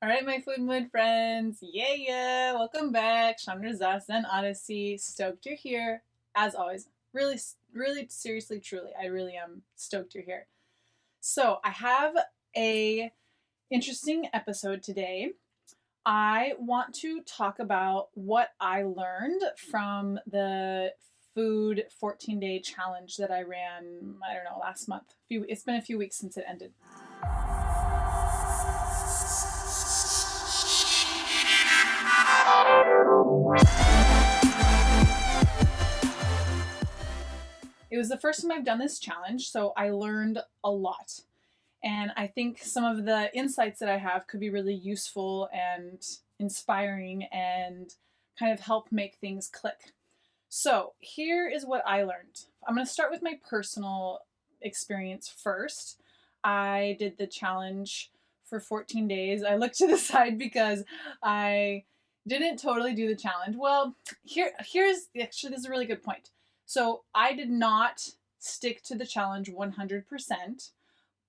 All right, my food mood friends. Yeah. Welcome back. Chandra Zas, Zen Odyssey. Stoked you're here. As always, really, seriously, truly, I really am stoked you're here. So I have a interesting episode today. I want to talk about what I learned from the food 14-day challenge that I ran, I don't know, last month. It's been a few weeks since it ended. It was the first time I've done this challenge, so I learned a lot. And I think some of the insights that I have could be really useful and inspiring and kind of help make things click. So here is what I learned. I'm going to start with my personal experience first. I did the challenge for 14 days. I looked to the side because I didn't totally do the challenge. Well, here's actually, this is a really good point. So I did not stick to the challenge 100%,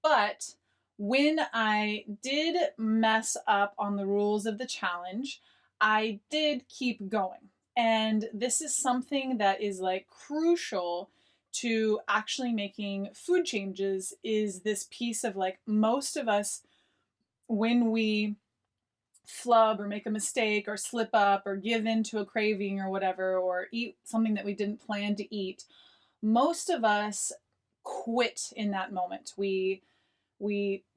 but when I did mess up on the rules of the challenge, I did keep going. And this is something that is like crucial to actually making food changes, is this piece of like most of us, when we flub or make a mistake or slip up or give in to a craving or whatever, or eat something that we didn't plan to eat, most of us quit in that moment. We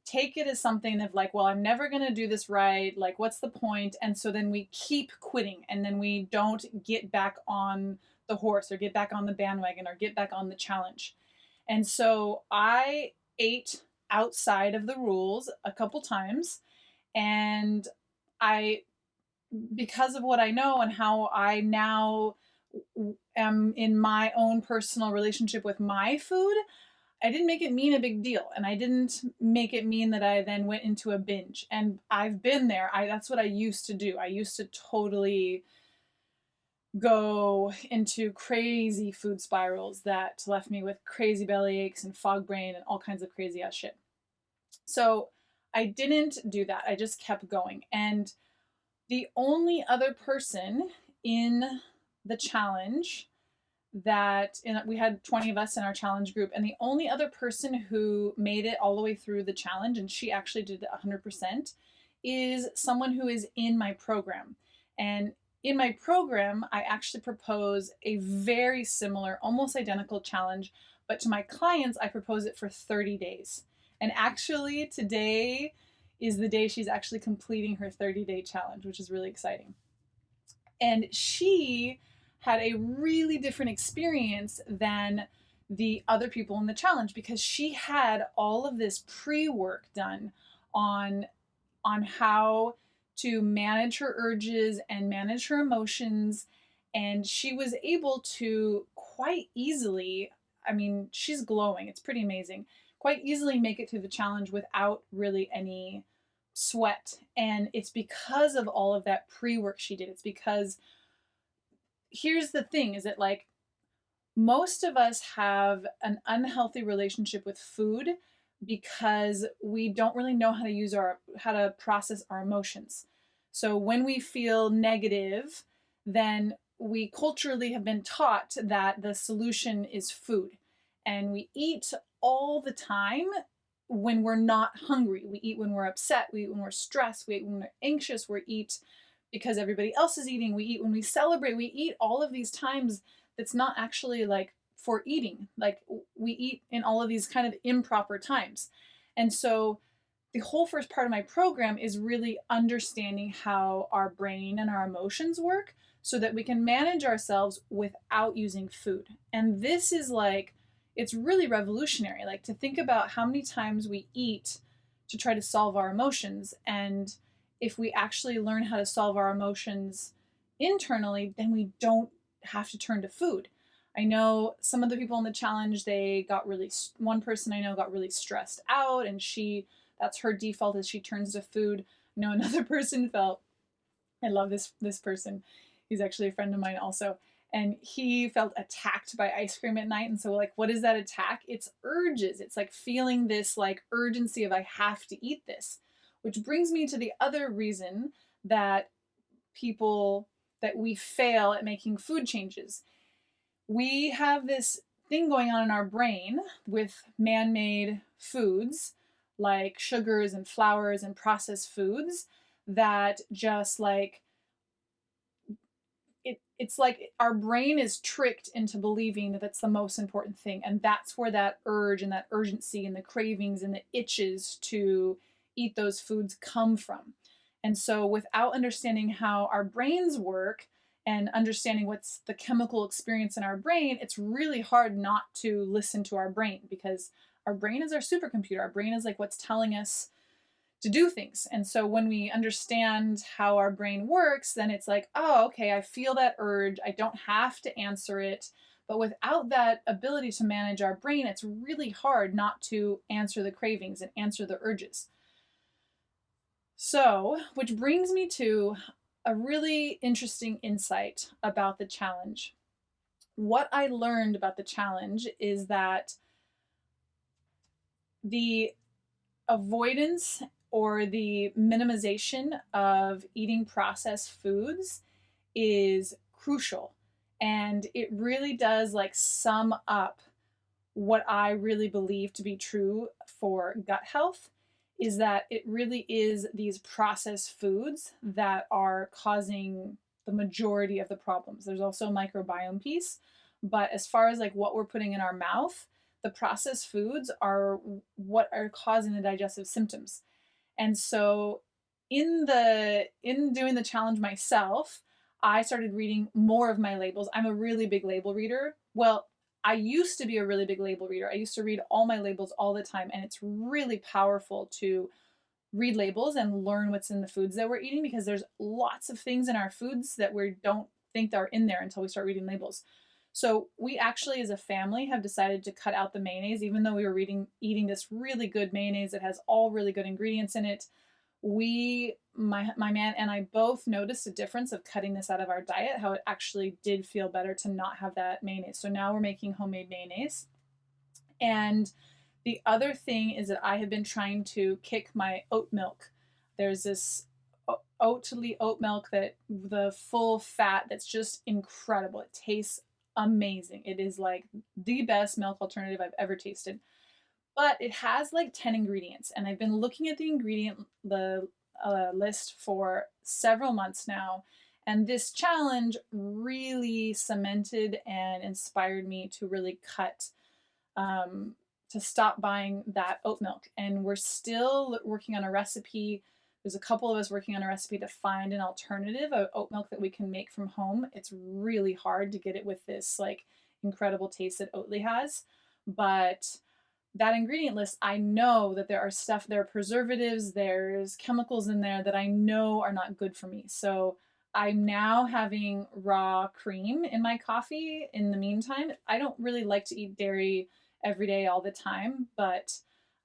take it as something of like, well, I'm never going to do this right. Like, what's the point? And so then we keep quitting, and then we don't get back on the horse or get back on the bandwagon or get back on the challenge. And so I ate outside of the rules a couple times, and because of what I know and how I now am in my own personal relationship with my food, I didn't make it mean a big deal, and I didn't make it mean that I then went into a binge. And I've been there. That's what I used to do. I used to totally go into crazy food spirals that left me with crazy belly aches and fog brain and all kinds of crazy ass shit. So I didn't do that. I just kept going. And the only other person in the challenge we had 20 of us in our challenge group, and the only other person who made it all the way through the challenge, and she actually did it 100%, is someone who is in my program. And in my program, I actually propose a very similar, almost identical challenge, but to my clients, I propose it for 30 days. And actually, today is the day she's actually completing her 30-day challenge, which is really exciting. And she had a really different experience than the other people in the challenge, because she had all of this pre-work done on how to manage her urges and manage her emotions. And she was able to quite easily, I mean, she's glowing. It's pretty amazing. Quite easily make it through the challenge without really any sweat. And it's because of all of that pre-work she did. It's because here's the thing, is that like most of us have an unhealthy relationship with food because we don't really know how to process our emotions. So when we feel negative, then we culturally have been taught that the solution is food. And we eat all the time when we're not hungry. We eat when we're upset. We eat when we're stressed. We eat when we're anxious. We eat because everybody else is eating. We eat when we celebrate. We eat all of these times that's not actually like for eating. Like we eat in all of these kind of improper times. And so the whole first part of my program is really understanding how our brain and our emotions work so that we can manage ourselves without using food. And this is like, it's really revolutionary, like to think about how many times we eat to try to solve our emotions. And if we actually learn how to solve our emotions internally, then we don't have to turn to food. I know some of the people in the challenge, one person I know got really stressed out, and that's her default, is she turns to food. I know another person I love this person. He's actually a friend of mine also. And he felt attacked by ice cream at night. And so like, what is that attack? It's urges. It's like feeling this like urgency of I have to eat this. which brings me to the other reason that we fail at making food changes. We have this thing going on in our brain with man-made foods like sugars and flours and processed foods that just like it's like our brain is tricked into believing that that's the most important thing, and that's where that urge and that urgency and the cravings and the itches to eat those foods come from. And so without understanding how our brains work and understanding what's the chemical experience in our brain, it's really hard not to listen to our brain, because our brain is our supercomputer. Our brain is like what's telling us to do things. And so when we understand how our brain works, then it's like, oh, okay, I feel that urge. I don't have to answer it. But without that ability to manage our brain, it's really hard not to answer the cravings and answer the urges. So, which brings me to a really interesting insight about the challenge. What I learned about the challenge is that the avoidance or the minimization of eating processed foods is crucial. And it really does like sum up what I really believe to be true for gut health, is that it really is these processed foods that are causing the majority of the problems. There's also a microbiome piece, but as far as like what we're putting in our mouth, the processed foods are what are causing the digestive symptoms. And so in doing the challenge myself, I started reading more of my labels. I'm a really big label reader. Well, I used to be a really big label reader. I used to read all my labels all the time, and it's really powerful to read labels and learn what's in the foods that we're eating, because there's lots of things in our foods that we don't think are in there until we start reading labels. So we actually, as a family, have decided to cut out the mayonnaise, even though we were eating this really good mayonnaise that has all really good ingredients in it. My man and I both noticed a difference of cutting this out of our diet, how it actually did feel better to not have that mayonnaise. So now we're making homemade mayonnaise. And the other thing is that I have been trying to kick my oat milk. There's this oat milk that the full fat that's just incredible. It tastes amazing. It is like the best milk alternative I've ever tasted. But it has like 10 ingredients, and I've been looking at the list for several months now, and this challenge really cemented and inspired me to really to stop buying that oat milk. And we're still working on a recipe. There's a couple of us working on a recipe to find an alternative of oat milk that we can make from home. It's really hard to get it with this like incredible taste that Oatly has. But that ingredient list, I know that there are preservatives, there's chemicals in there that I know are not good for me. So I'm now having raw cream in my coffee in the meantime. I don't really like to eat dairy every day all the time, but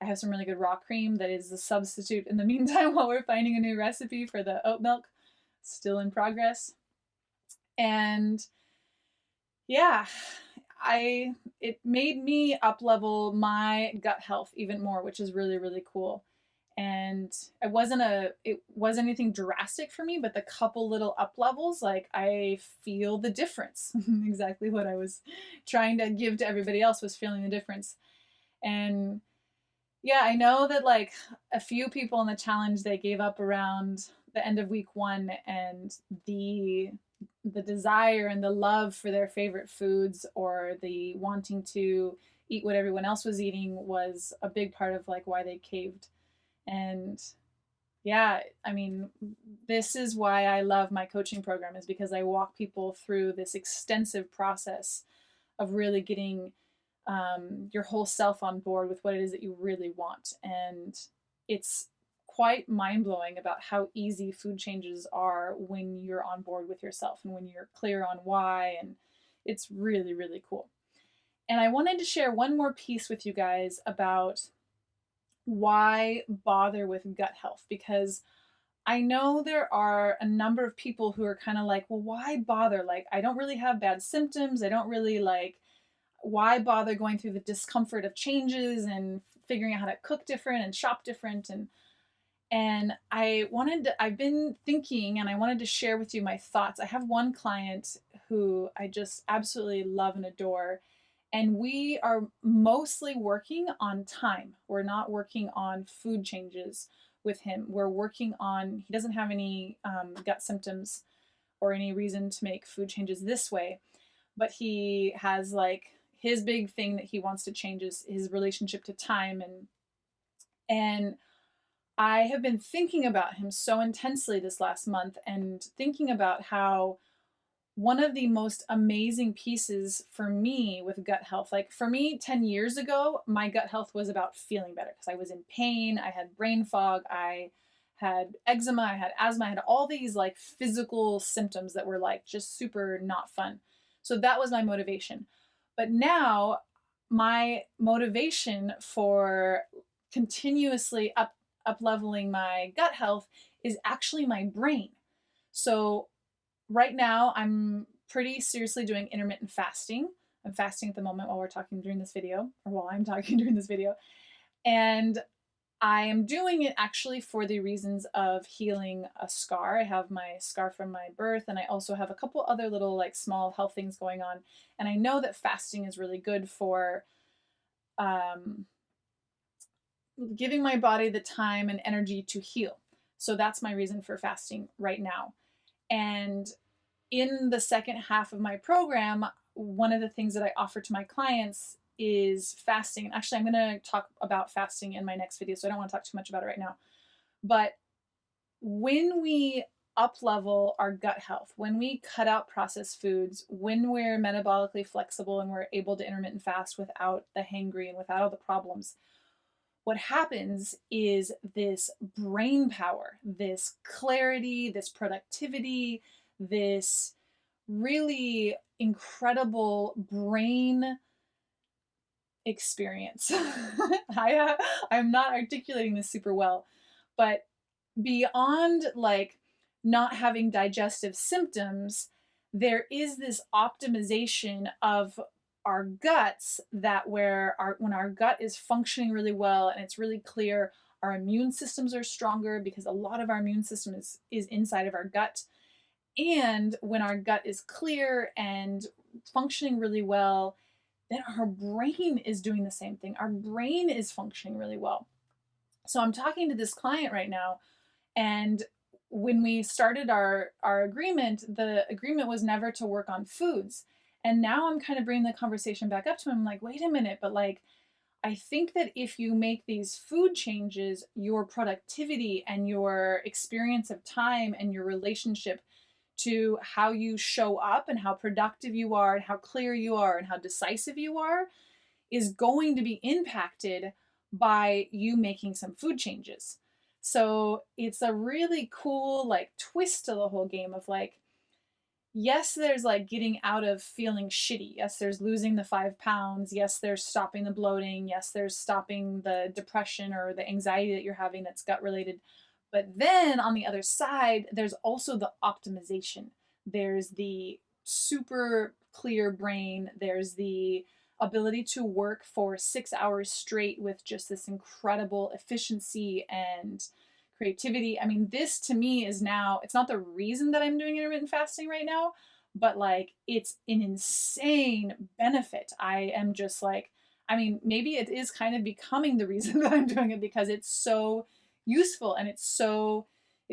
I have some really good raw cream that is the substitute in the meantime while we're finding a new recipe for the oat milk. Still in progress. And yeah, it made me up level my gut health even more, which is really, really cool. And it wasn't anything drastic for me, but the couple little up levels, like I feel the difference. Exactly what I was trying to give to everybody else, was feeling the difference. And yeah, I know that like a few people in the challenge, they gave up around the end of week 1, and the desire and the love for their favorite foods, or the wanting to eat what everyone else was eating, was a big part of like why they caved. And yeah, I mean, this is why I love my coaching program, is because I walk people through this extensive process of really getting your whole self on board with what it is that you really want. And it's quite mind-blowing about how easy food changes are when you're on board with yourself and when you're clear on why. And it's really, really cool. And I wanted to share one more piece with you guys about why bother with gut health, because I know there are a number of people who are kind of like, well, why bother? Like, I don't really have bad symptoms. I don't really like, why bother going through the discomfort of changes and figuring out how to cook different and shop different? And I've been thinking and I wanted to share with you my thoughts. I have one client who I just absolutely love and adore. And we are mostly working on time. We're not working on food changes with him. We're working on, he doesn't have any gut symptoms or any reason to make food changes this way, but he has like his big thing that he wants to change is his relationship to time. And I have been thinking about him so intensely this last month and thinking about how one of the most amazing pieces for me with gut health, like for me 10 years ago, my gut health was about feeling better because I was in pain, I had brain fog, I had eczema, I had asthma, I had all these like physical symptoms that were like just super not fun. So that was my motivation. But now my motivation for continuously up leveling my gut health is actually my brain. So right now I'm pretty seriously doing intermittent fasting. I'm fasting at the moment while we're talking during this video, or while I'm talking during this video. And I am doing it actually for the reasons of healing a scar. I have my scar from my birth, and I also have a couple other little like small health things going on. And I know that fasting is really good for giving my body the time and energy to heal. So that's my reason for fasting right now. And in the second half of my program, one of the things that I offer to my clients is fasting. And actually, I'm going to talk about fasting in my next video, so I don't want to talk too much about it right now. But when we up level our gut health, when we cut out processed foods, when we're metabolically flexible and we're able to intermittent fast without the hangry and without all the problems, what happens is this brain power, this clarity, this productivity, this really incredible brain experience. I'm not articulating this super well, but beyond like not having digestive symptoms, there is this optimization of our guts that when our gut is functioning really well and it's really clear, our immune systems are stronger because a lot of our immune system is inside of our gut. And when our gut is clear and functioning really well, then our brain is doing the same thing. Our brain is functioning really well. So I'm talking to this client right now, and when we started our agreement, the agreement was never to work on foods. And now I'm kind of bringing the conversation back up to him. I'm like, wait a minute, but like, I think that if you make these food changes, your productivity and your experience of time and your relationship to how you show up and how productive you are and how clear you are and how decisive you are is going to be impacted by you making some food changes. So it's a really cool like twist to the whole game of like, yes, there's like getting out of feeling shitty. Yes, there's losing the 5 pounds. Yes, there's stopping the bloating. Yes, there's stopping the depression or the anxiety that you're having that's gut related. But then on the other side, there's also the optimization. There's the super clear brain. There's the ability to work for 6 hours straight with just this incredible efficiency and creativity. I mean, this to me is now, it's not the reason that I'm doing intermittent fasting right now, but like it's an insane benefit. I am just like, I mean, maybe it is kind of becoming the reason that I'm doing it because it's so useful and it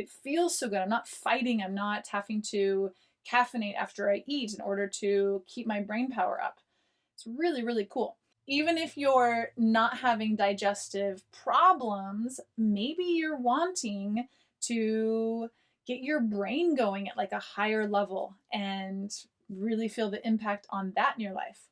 feels so good. I'm not fighting, I'm not having to caffeinate after I eat in order to keep my brain power up. It's really, really cool. Even if you're not having digestive problems, maybe you're wanting to get your brain going at like a higher level and really feel the impact on that in your life.